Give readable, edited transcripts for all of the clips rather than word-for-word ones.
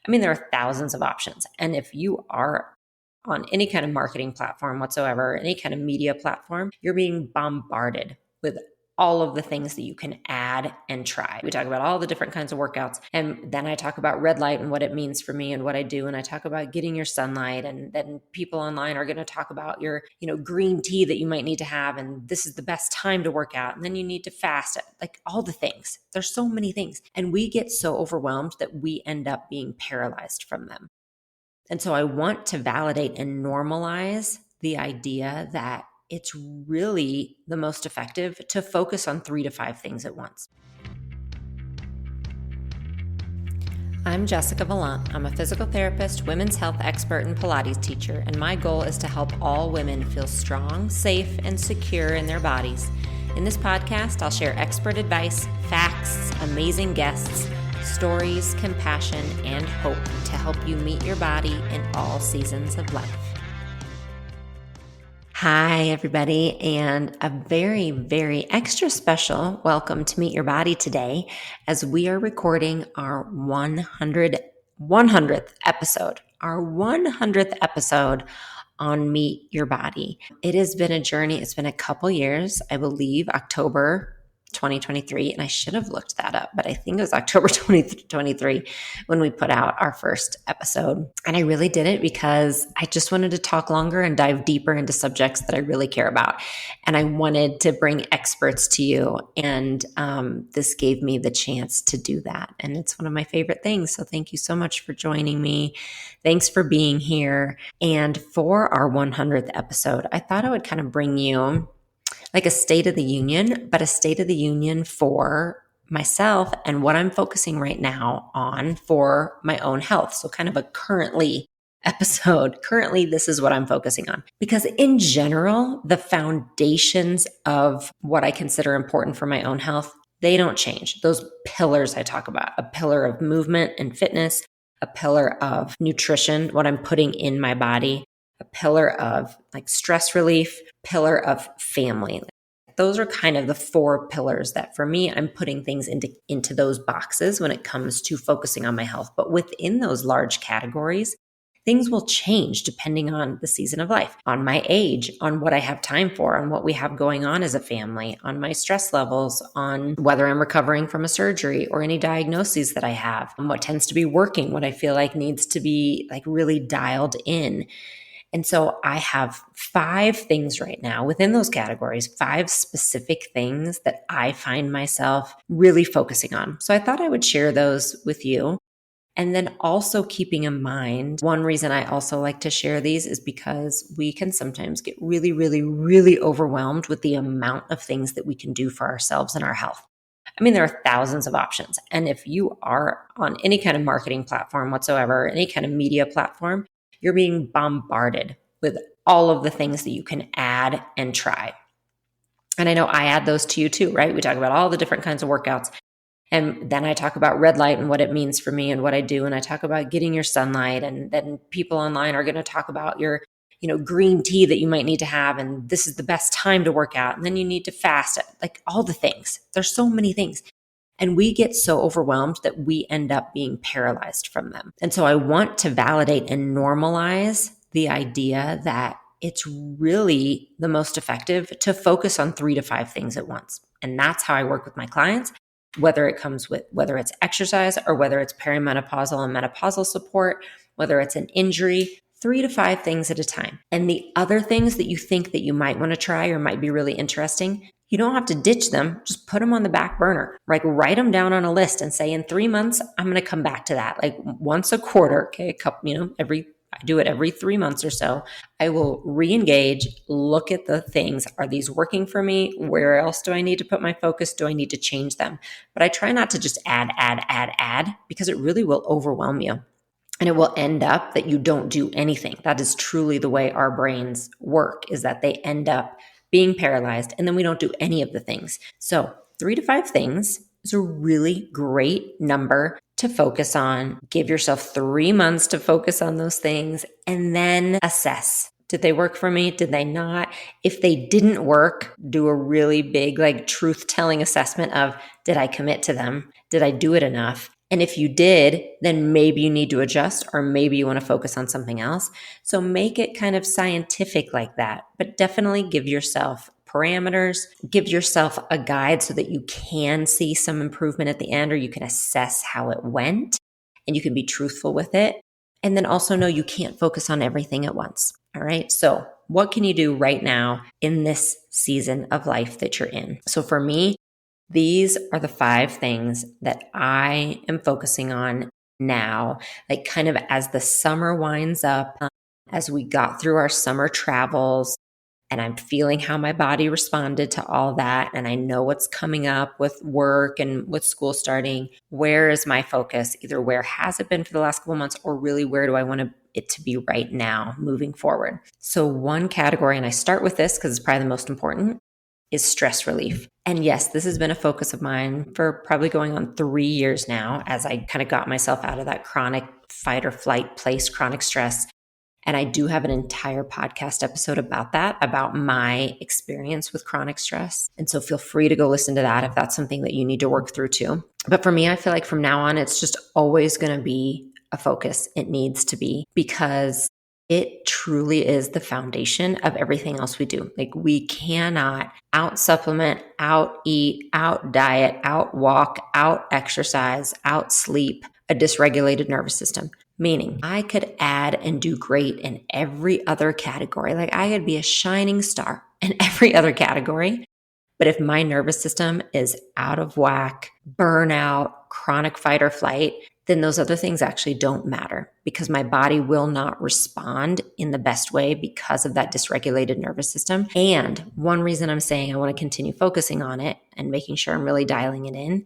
I mean, there are thousands of options. And if you are on any kind of marketing platform whatsoever, any kind of media platform, you're being bombarded with all of the things that you can add and try. We talk about all the different kinds of workouts. And then I talk about red light and what it means for me and what I do. And I talk about getting your sunlight. And then people online are going to talk about your, green tea that you might need to have. And this is the best time to work out. And then you need to fast, like all the things. There's so many things. And we get so overwhelmed that we end up being paralyzed from them. And so I want to validate and normalize the idea that it's really the most effective to focus on 3 to 5 things at once. I'm Jessica Vallant. I'm a physical therapist, women's health expert, and Pilates teacher, and my goal is to help all women feel strong, safe, and secure in their bodies. In this podcast, I'll share expert advice, facts, amazing guests, stories, compassion, and hope to help you meet your body in all seasons of life. Hi, everybody, and a very, very extra special welcome to Meet Your Body today as we are recording our 100th episode, on Meet Your Body. It has been a journey. It's been a couple years, I believe, October 2023, and I should have looked that up, but I think it was October 2023 when we put out our first episode. And I really did it because I just wanted to talk longer and dive deeper into subjects that I really care about. And I wanted to bring experts to you. And this gave me the chance to do that. And it's one of my favorite things. So thank you so much for joining me. Thanks for being here. And for our 100th episode, I thought I would kind of bring you like a state of the union, but a state of the union for myself and what I'm focusing right now on for my own health. So kind of a currently episode. Currently, this is what I'm focusing on. Because in general, the foundations of what I consider important for my own health, they don't change. Those pillars I talk about, a pillar of movement and fitness, a pillar of nutrition, what I'm putting in my body, a pillar of like stress relief, pillar of family. Those are kind of the 4 pillars that for me, I'm putting things into those boxes when it comes to focusing on my health. But within those large categories, things will change depending on the season of life, on my age, on what I have time for, on what we have going on as a family, on my stress levels, on whether I'm recovering from a surgery or any diagnoses that I have, on what tends to be working, what I feel like needs to be like really dialed in. And so I have 5 things right now within those categories, 5 specific things that I find myself really focusing on. So I thought I would share those with you. And then also keeping in mind, one reason I also like to share these is because we can sometimes get really, really, really overwhelmed with the amount of things that we can do for ourselves and our health. I mean, there are thousands of options. And if you are on any kind of marketing platform whatsoever, any kind of media platform, you're being bombarded with all of the things that you can add and try. And I know I add those to you too, right? We talk about all the different kinds of workouts. And then I talk about red light and what it means for me and what I do. And I talk about getting your sunlight. And then people online are going to talk about your, green tea that you might need to have. And this is the best time to work out. And then you need to fast, like all the things. There's so many things. And we get so overwhelmed that we end up being paralyzed from them. And so I want to validate and normalize the idea that it's really the most effective to focus on 3 to 5 things at once. And that's how I work with my clients, whether it's exercise or whether it's perimenopausal and menopausal support, whether it's an injury, 3 to 5 things at a time. And the other things that you think that you might want to try or might be really interesting, you don't have to ditch them. Just put them on the back burner. Like write them down on a list and say in 3 months, I'm going to come back to that. Like once a quarter, okay, I do it every 3 months or so. I will re-engage, look at the things. Are these working for me? Where else do I need to put my focus? Do I need to change them? But I try not to just add, because it really will overwhelm you. And it will end up that you don't do anything. That is truly the way our brains work, is that they end up being paralyzed and then we don't do any of the things. So 3 to 5 things is a really great number to focus on. Give yourself 3 months to focus on those things and then assess. Did they work for me? Did they not? If they didn't work, do a really big truth-telling assessment of, did I commit to them? Did I do it enough? And if you did, then maybe you need to adjust or maybe you want to focus on something else. So make it kind of scientific like that, but definitely give yourself parameters, give yourself a guide so that you can see some improvement at the end or you can assess how it went and you can be truthful with it. And then also know you can't focus on everything at once. All right. So what can you do right now in this season of life that you're in? So for me, these are the 5 things that I am focusing on now, like kind of as the summer winds up, as we got through our summer travels, and I'm feeling how my body responded to all that. And I know what's coming up with work and with school starting. Where is my focus? Either where has it been for the last couple months or really where do I want it to be right now moving forward? So one category, and I start with this because it's probably the most important, is stress relief. And yes, this has been a focus of mine for probably going on 3 years now as I kind of got myself out of that chronic fight or flight place, chronic stress. And I do have an entire podcast episode about that, about my experience with chronic stress. And so feel free to go listen to that if that's something that you need to work through too. But for me, I feel like from now on, it's just always going to be a focus. It needs to be because it truly is the foundation of everything else we do. Like we cannot out supplement, out eat, out diet, out walk, out exercise, out sleep a dysregulated nervous system. Meaning I could add and do great in every other category. Like I could be a shining star in every other category. But if my nervous system is out of whack, burnout, chronic fight or flight, then those other things actually don't matter because my body will not respond in the best way because of that dysregulated nervous system. And one reason I'm saying I want to continue focusing on it and making sure I'm really dialing it in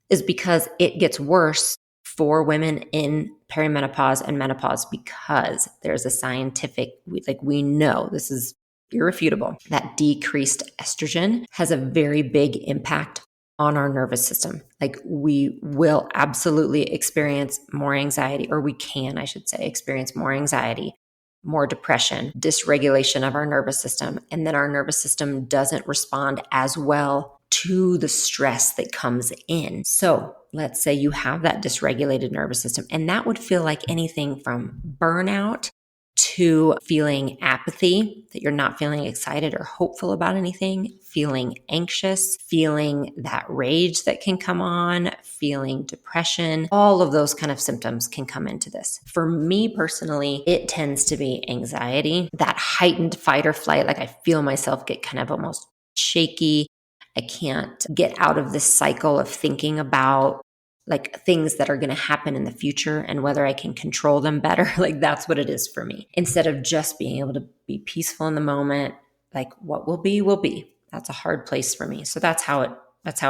is because it gets worse for women in perimenopause and menopause because there's a scientific, we know this is irrefutable, that decreased estrogen has a very big impact on our nervous system. Like we will absolutely experience more anxiety, or we can, I should say, experience more anxiety, more depression, dysregulation of our nervous system. And then our nervous system doesn't respond as well to the stress that comes in. So let's say you have that dysregulated nervous system, and that would feel like anything from burnout to feeling apathy, that you're not feeling excited or hopeful about anything, feeling anxious, feeling that rage that can come on, feeling depression. All of those kind of symptoms can come into this. For me personally, it tends to be anxiety, that heightened fight or flight. Like I feel myself get kind of almost shaky. I can't get out of this cycle of thinking about like things that are going to happen in the future and whether I can control them better. Like that's what it is for me. Instead of just being able to be peaceful in the moment, like what will be, will be. That's a hard place for me. So that's how it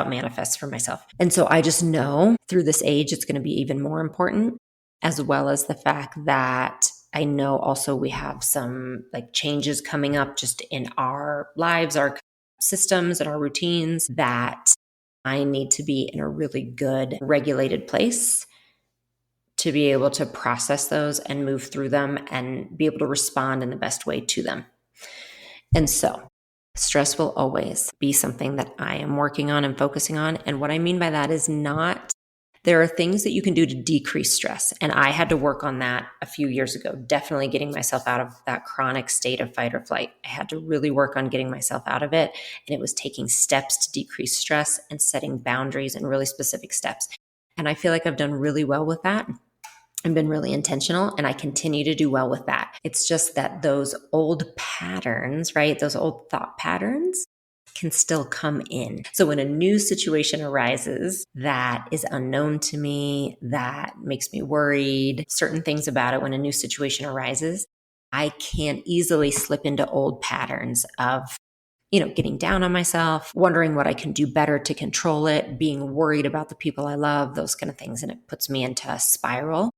manifests for myself. And so I just know through this age, it's going to be even more important, as well as the fact that I know also we have some like changes coming up just in our lives, our systems and our routines that I need to be in a really good regulated place to be able to process those and move through them and be able to respond in the best way to them. And so stress will always be something that I am working on and focusing on. And what I mean by that is there are things that you can do to decrease stress. And I had to work on that a few years ago, definitely getting myself out of that chronic state of fight or flight. I had to really work on getting myself out of it. And it was taking steps to decrease stress and setting boundaries and really specific steps. And I feel like I've done really well with that. I've been really intentional and I continue to do well with that. It's just that those old patterns, right? Those old thought patterns can still come in. So when a new situation arises that is unknown to me, that makes me worried, certain things about it, when a new situation arises, I can easily slip into old patterns of, getting down on myself, wondering what I can do better to control it, being worried about the people I love, those kind of things. And it puts me into a spiral.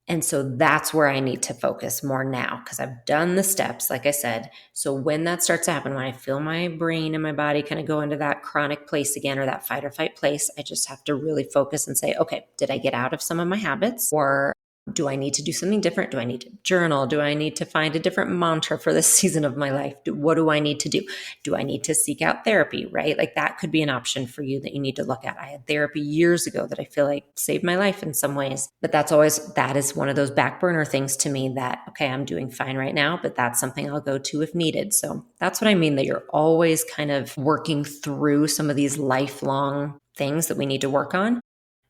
And so that's where I need to focus more now because I've done the steps, like I said. So when that starts to happen, when I feel my brain and my body kind of go into that chronic place again or that fight or flight place, I just have to really focus and say, okay, did I get out of some of my habits or Do I need to do something different? Do I need to journal? Do I need to find a different mantra for this season of my life? What do I need to do? Do I need to seek out therapy, right? Like that could be an option for you that you need to look at. I had therapy years ago that I feel like saved my life in some ways, but that is one of those back burner things to me that, okay, I'm doing fine right now, but that's something I'll go to if needed. So that's what I mean, that you're always kind of working through some of these lifelong things that we need to work on.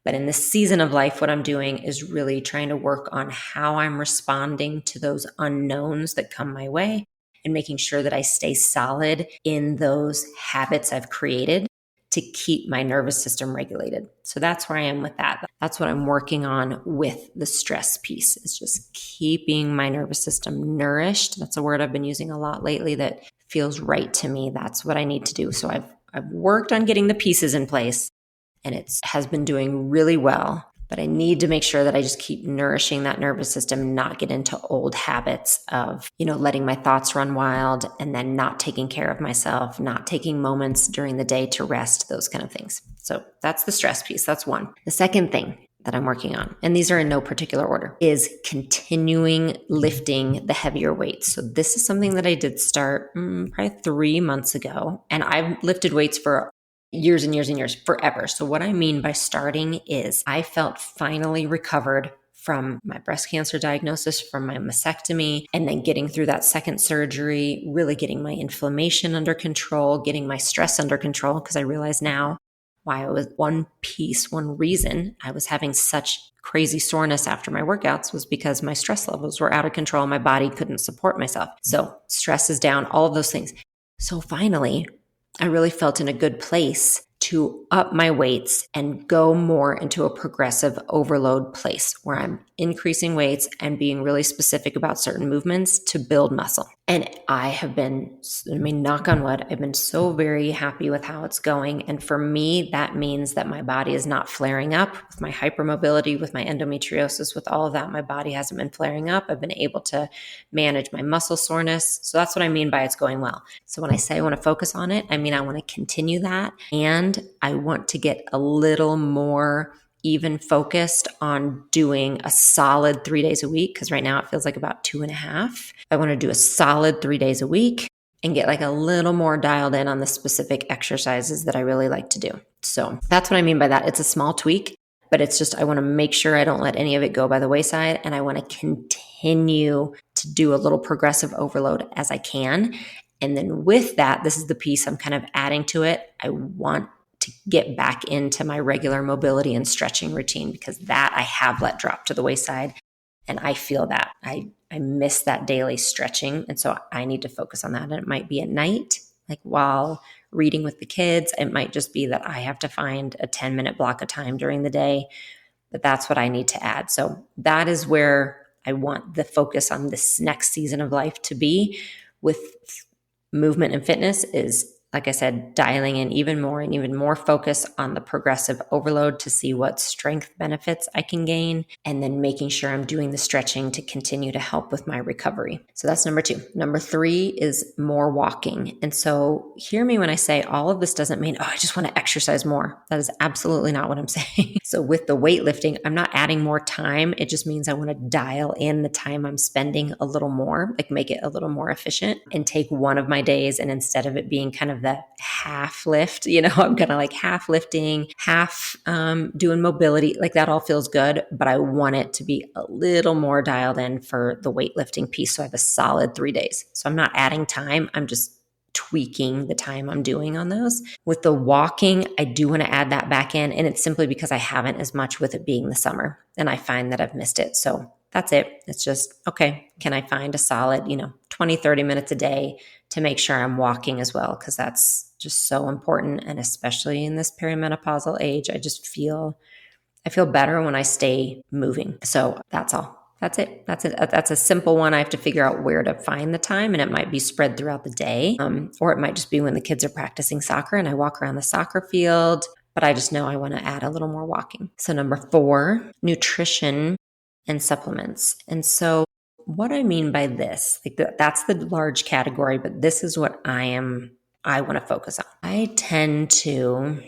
But in this season of life, what I'm doing is really trying to work on how I'm responding to those unknowns that come my way and making sure that I stay solid in those habits I've created to keep my nervous system regulated. So that's where I am with that. That's what I'm working on with the stress piece, is just keeping my nervous system nourished. That's a word I've been using a lot lately that feels right to me. That's what I need to do. So I've worked on getting the pieces in place, and it has been doing really well. But I need to make sure that I just keep nourishing that nervous system, not get into old habits of, letting my thoughts run wild and then not taking care of myself, not taking moments during the day to rest, those kind of things. So that's the stress piece. That's one. The second thing that I'm working on, and these are in no particular order, is continuing lifting the heavier weights. So this is something that I did start probably 3 months ago, and I've lifted weights for years and years and years, forever. So what I mean by starting is I felt finally recovered from my breast cancer diagnosis, from my mastectomy, and then getting through that second surgery, really getting my inflammation under control, getting my stress under control, because I realize now why it was one reason I was having such crazy soreness after my workouts was because my stress levels were out of control. My body couldn't support myself. So stress is down, all of those things. So finally, I really felt in a good place to up my weights and go more into a progressive overload place where I'm increasing weights and being really specific about certain movements to build muscle. And I have been, knock on wood, I've been so very happy with how it's going. And for me, that means that my body is not flaring up with my hypermobility, with my endometriosis, with all of that. My body hasn't been flaring up. I've been able to manage my muscle soreness. So that's what I mean by it's going well. So when I say I want to focus on it, I mean I want to continue that. And I want to get a little more even focused on doing a solid 3 days a week, because right now it feels like about 2.5. I want to do a solid 3 days a week and get like a little more dialed in on the specific exercises that I really like to do. So that's what I mean by that. It's a small tweak, but it's just I want to make sure I don't let any of it go by the wayside, and I want to continue to do a little progressive overload as I can. And then with that, this is the piece I'm kind of adding to it. I want to get back into my regular mobility and stretching routine, because that I have let drop to the wayside. And I feel that I miss that daily stretching. And so I need to focus on that. And it might be at night, like while reading with the kids. It might just be that I have to find a 10-minute block of time during the day. But that's what I need to add. So that is where I want the focus on this next season of life to be with movement and fitness, is, like I said, dialing in even more focus on the progressive overload to see what strength benefits I can gain, and then making sure I'm doing the stretching to continue to help with my recovery. So that's number 2. Number 3 is more walking. And so hear me when I say all of this doesn't mean, I just want to exercise more. That is absolutely not what I'm saying. So with the weightlifting, I'm not adding more time. It just means I want to dial in the time I'm spending a little more, like make it a little more efficient, and take one of my days, and instead of it being kind of the half lift, I'm kind of like half lifting, half doing mobility, like that all feels good, but I want it to be a little more dialed in for the weightlifting piece. So I have a solid 3 days. So I'm not adding time. I'm just tweaking the time I'm doing on those. With the walking, I do want to add that back in, and it's simply because I haven't as much with it being the summer, and I find that I've missed it. So that's it. It's just, okay, can I find a solid, 20, 30 minutes a day to make sure I'm walking as well? Because that's just so important. And especially in this perimenopausal age, I feel better when I stay moving. So that's all. That's it. That's a simple one. I have to figure out where to find the time, and it might be spread throughout the day, or it might just be when the kids are practicing soccer and I walk around the soccer field. But I just know I want to add a little more walking. So number 4, nutrition and supplements. And so what I mean by this, that's the large category, but this is what I want to focus on. I tend to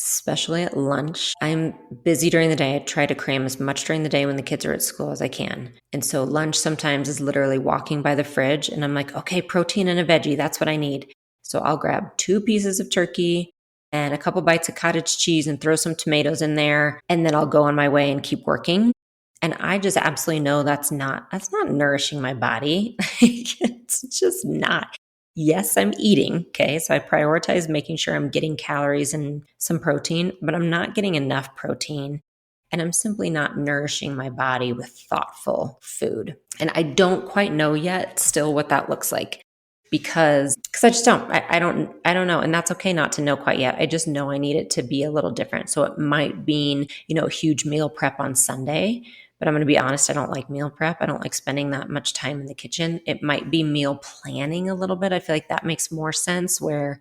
especially at lunch. I'm busy during the day. I try to cram as much during the day when the kids are at school as I can. And so lunch sometimes is literally walking by the fridge and I'm like, okay, protein and a veggie, that's what I need. So I'll grab 2 pieces of turkey and a couple bites of cottage cheese and throw some tomatoes in there. And then I'll go on my way and keep working. And I just absolutely know that's not nourishing my body. It's just not. Yes, I'm eating. Okay. So I prioritize making sure I'm getting calories and some protein, but I'm not getting enough protein. And I'm simply not nourishing my body with thoughtful food. And I don't quite know yet still what that looks like because I just don't. I don't know. And that's okay not to know quite yet. I just know I need it to be a little different. So it might mean, a huge meal prep on Sunday. But I'm going to be honest, I don't like meal prep. I don't like spending that much time in the kitchen. It might be meal planning a little bit. I feel like that makes more sense where,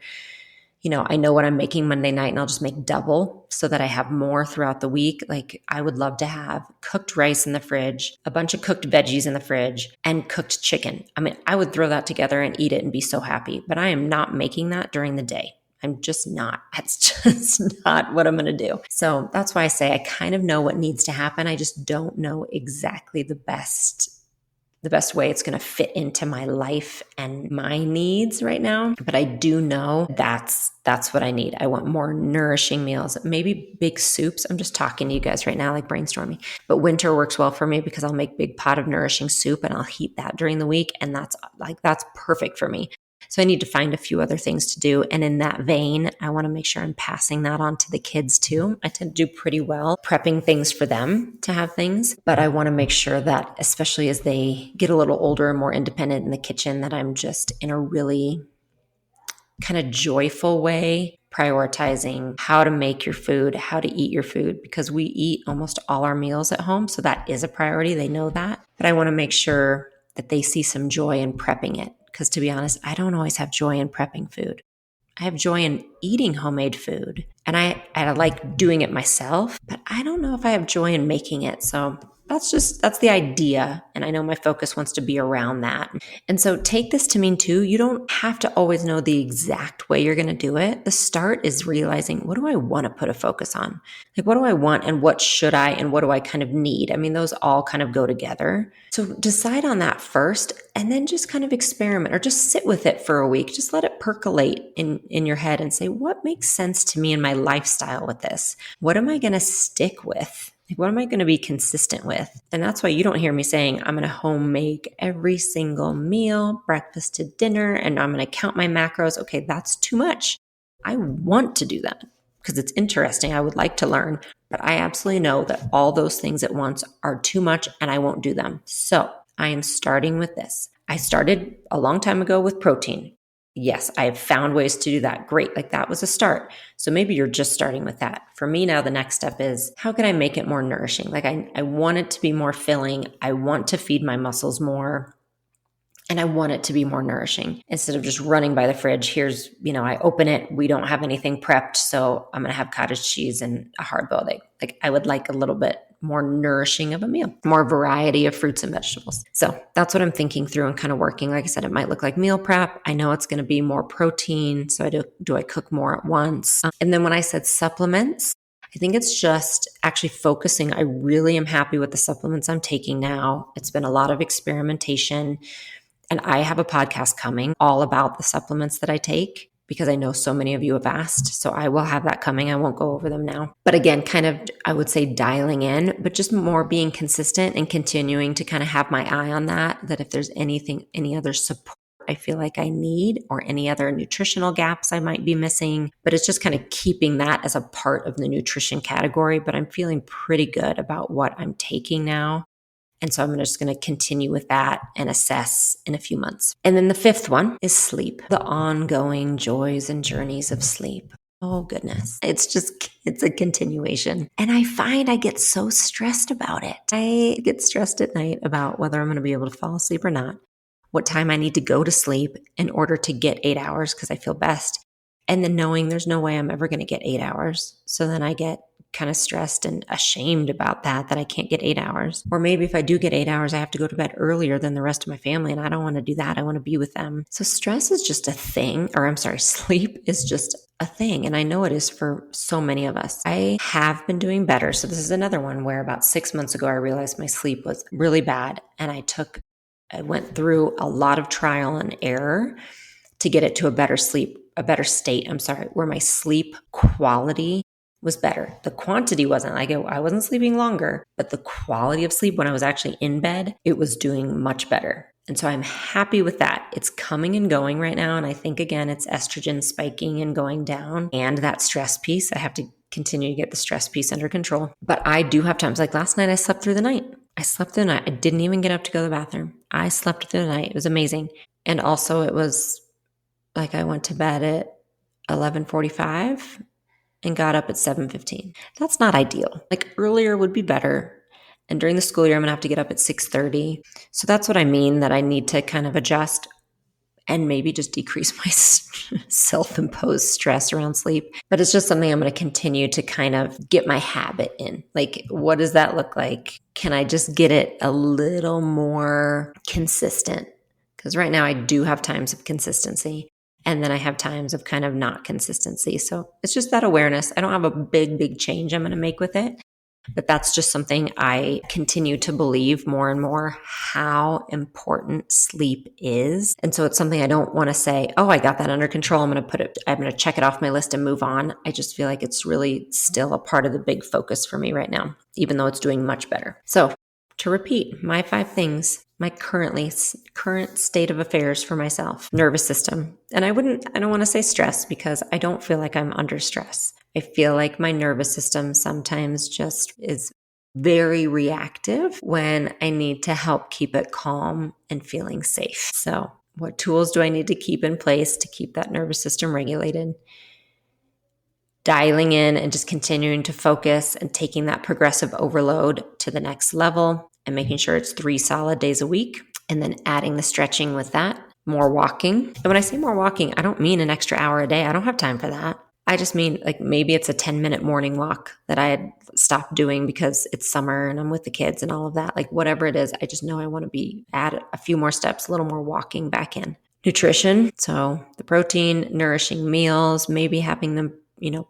I know what I'm making Monday night and I'll just make double so that I have more throughout the week. Like I would love to have cooked rice in the fridge, a bunch of cooked veggies in the fridge, and cooked chicken. I mean, I would throw that together and eat it and be so happy, but I am not making that during the day. I'm just not. That's just not what I'm going to do. So that's why I say I kind of know what needs to happen. I just don't know exactly the best way it's going to fit into my life and my needs right now. But I do know that's what I need. I want more nourishing meals, maybe big soups. I'm just talking to you guys right now, like brainstorming. But winter works well for me because I'll make big pot of nourishing soup and I'll heat that during the week. And that's perfect for me. So I need to find a few other things to do. And in that vein, I want to make sure I'm passing that on to the kids too. I tend to do pretty well prepping things for them to have things, but I want to make sure that, especially as they get a little older and more independent in the kitchen, that I'm just in a really kind of joyful way, prioritizing how to make your food, how to eat your food, because we eat almost all our meals at home. So that is a priority. They know that, but I want to make sure that they see some joy in prepping it. Because to be honest, I don't always have joy in prepping food. I have joy in eating homemade food and I like doing it myself, but I don't know if I have joy in making it. So that's the idea. And I know my focus wants to be around that. And so take this to mean too, you don't have to always know the exact way you're going to do it. The start is realizing, what do I want to put a focus on? Like, what do I want and what should I and what do I kind of need? I mean, those all kind of go together. So decide on that first and then just kind of experiment or just sit with it for a week. Just let it percolate in your head and say, what makes sense to me in my lifestyle with this? What am I going to stick with? Like, what am I going to be consistent with? And that's why you don't hear me saying, I'm going to home make every single meal, breakfast to dinner, and I'm going to count my macros. Okay, that's too much. I want to do that because it's interesting. I would like to learn, but I absolutely know that all those things at once are too much and I won't do them. So I am starting with this. I started a long time ago with protein. Yes, I have found ways to do that. Great. Like that was a start. So maybe you're just starting with that. For me now, the next step is how can I make it more nourishing? Like I want it to be more filling. I want to feed my muscles more. And I want it to be more nourishing instead of just running by the fridge. Here's, I open it. We don't have anything prepped. So I'm going to have cottage cheese and a hard boiled egg. Like I would like a little bit more nourishing of a meal, more variety of fruits and vegetables. So that's what I'm thinking through and kind of working. Like I said, it might look like meal prep. I know it's going to be more protein. So do I cook more at once? And then when I said supplements, I think it's just actually focusing. I really am happy with the supplements I'm taking now. It's been a lot of experimentation. And I have a podcast coming all about the supplements that I take because I know so many of you have asked. So I will have that coming. I won't go over them now. But again, kind of, I would say dialing in, but just more being consistent and continuing to kind of have my eye on that if there's any other support I feel like I need or any other nutritional gaps I might be missing. But it's just kind of keeping that as a part of the nutrition category. But I'm feeling pretty good about what I'm taking now. And so I'm just going to continue with that and assess in a few months. And then the fifth one is sleep, the ongoing joys and journeys of sleep. Oh goodness. It's a continuation. And I find I get so stressed about it. I get stressed at night about whether I'm going to be able to fall asleep or not, what time I need to go to sleep in order to get 8 hours because I feel best. And then knowing there's no way I'm ever going to get 8 hours. So then I get kind of stressed and ashamed about that I can't get 8 hours. Or maybe if I do get 8 hours, I have to go to bed earlier than the rest of my family, and I don't want to do that. I want to be with them. So stress is just a thing, sleep is just a thing. And I know it is for so many of us. I have been doing better. So this is another one where about 6 months ago, I realized my sleep was really bad. And I went through a lot of trial and error to get it to a better state, where my sleep quality was better. The quantity wasn't like I wasn't sleeping longer, but the quality of sleep when I was actually in bed, it was doing much better. And so I'm happy with that. It's coming and going right now. And I think, again, it's estrogen spiking and going down, and that stress piece. I have to continue to get the stress piece under control. But I do have times like last night, I slept through the night. I didn't even get up to go to the bathroom. I slept through the night. It was amazing. And also it was like I went to bed at 11:45 and got up at 7:15. That's not ideal. Like earlier would be better. And during the school year, I'm going to have to get up at 6:30. So that's what I mean, that I need to kind of adjust and maybe just decrease my self-imposed stress around sleep. But it's just something I'm going to continue to kind of get my habit in. Like, what does that look like? Can I just get it a little more consistent? Because right now I do have times of consistency. And then I have times of kind of not consistency. So it's just that awareness. I don't have a big change I'm going to make with it. But that's just something I continue to believe more and more, how important sleep is. And so it's something I don't want to say, oh, I got that under control. I'm going to check it off my list and move on. I just feel like it's really still a part of the big focus for me right now, even though it's doing much better. So to repeat, my 5 things, my current state of affairs for myself: nervous system. And I don't want to say stress, because I don't feel like I'm under stress. I feel like my nervous system sometimes just is very reactive when I need to help keep it calm and feeling safe. So what tools do I need to keep in place to keep that nervous system regulated? Dialing in and just continuing to focus and taking that progressive overload to the next level and making sure it's 3 solid days a week, and then adding the stretching with that, more walking. And when I say more walking, I don't mean an extra hour a day. I don't have time for that. I just mean like maybe it's a 10-minute morning walk that I had stopped doing because it's summer and I'm with the kids and all of that. Like whatever it is, I just know I want to add a few more steps, a little more walking back in. Nutrition. So the protein, nourishing meals, maybe having them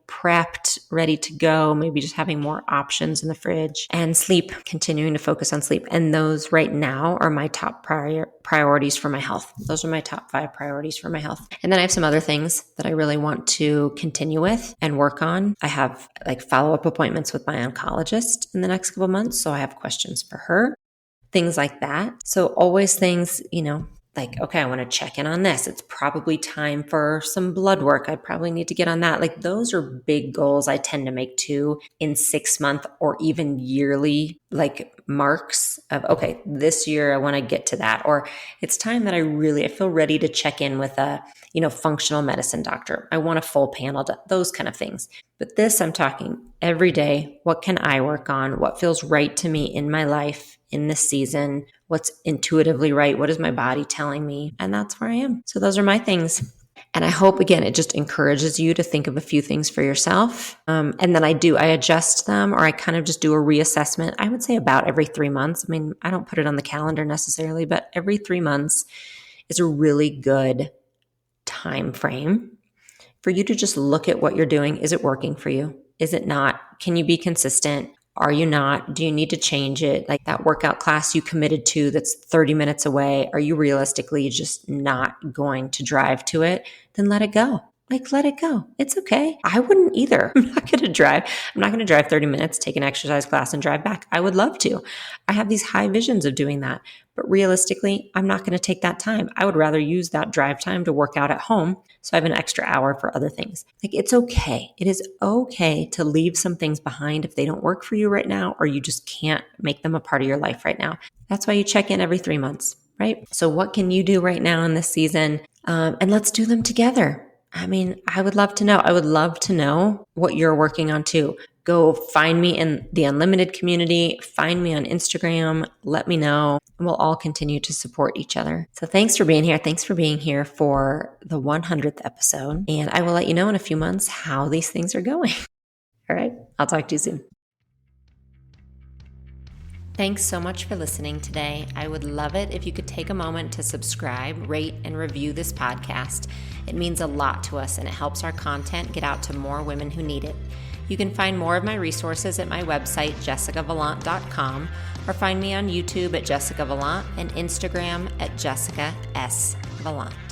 prepped, ready to go, maybe just having more options in the fridge. And sleep, continuing to focus on sleep. And those right now are my top priorities for my health. Those are my top 5 priorities for my health. And then I have some other things that I really want to continue with and work on. I have like follow-up appointments with my oncologist in the next couple months. So I have questions for her, things like that. So always things, like, okay, I want to check in on this. It's probably time for some blood work. I probably need to get on that. Like those are big goals I tend to make too, in 6-month or even yearly like marks of, okay, this year I want to get to that. Or it's time that I feel ready to check in with a, functional medicine doctor. I want a full panel, those kind of things. But this, I'm talking every day. What can I work on? What feels right to me in my life in this season? What's intuitively right? What is my body telling me? And that's where I am. So those are my things. And I hope, again, it just encourages you to think of a few things for yourself. And then I adjust them, or I kind of just do a reassessment. I would say about every 3 months. I mean, I don't put it on the calendar necessarily, but every 3 months is a really good time frame for you to just look at what you're doing. Is it working for you? Is it not? Can you be consistent? Are you not? Do you need to change it? Like that workout class you committed to that's 30 minutes away, are you realistically just not going to drive to it? Then let it go. Like, let it go. It's okay. I wouldn't either. I'm not going to drive 30 minutes, take an exercise class and drive back. I would love to. I have these high visions of doing that. But realistically, I'm not going to take that time. I would rather use that drive time to work out at home, so I have an extra hour for other things. Like, it's okay. It is okay to leave some things behind if they don't work for you right now, or you just can't make them a part of your life right now. That's why you check in every 3 months, right? So what can you do right now in this season? And let's do them together. I mean, I would love to know. I would love to know what you're working on too. Go find me in the Unlimited community. Find me on Instagram. Let me know. And we'll all continue to support each other. So thanks for being here. Thanks for being here for the 100th episode. And I will let you know in a few months how these things are going. All right. I'll talk to you soon. Thanks so much for listening today. I would love it if you could take a moment to subscribe, rate, and review this podcast. It means a lot to us and it helps our content get out to more women who need it. You can find more of my resources at my website, jessicavallant.com, or find me on YouTube at Jessica Vallant and Instagram at Jessica S. Vallant.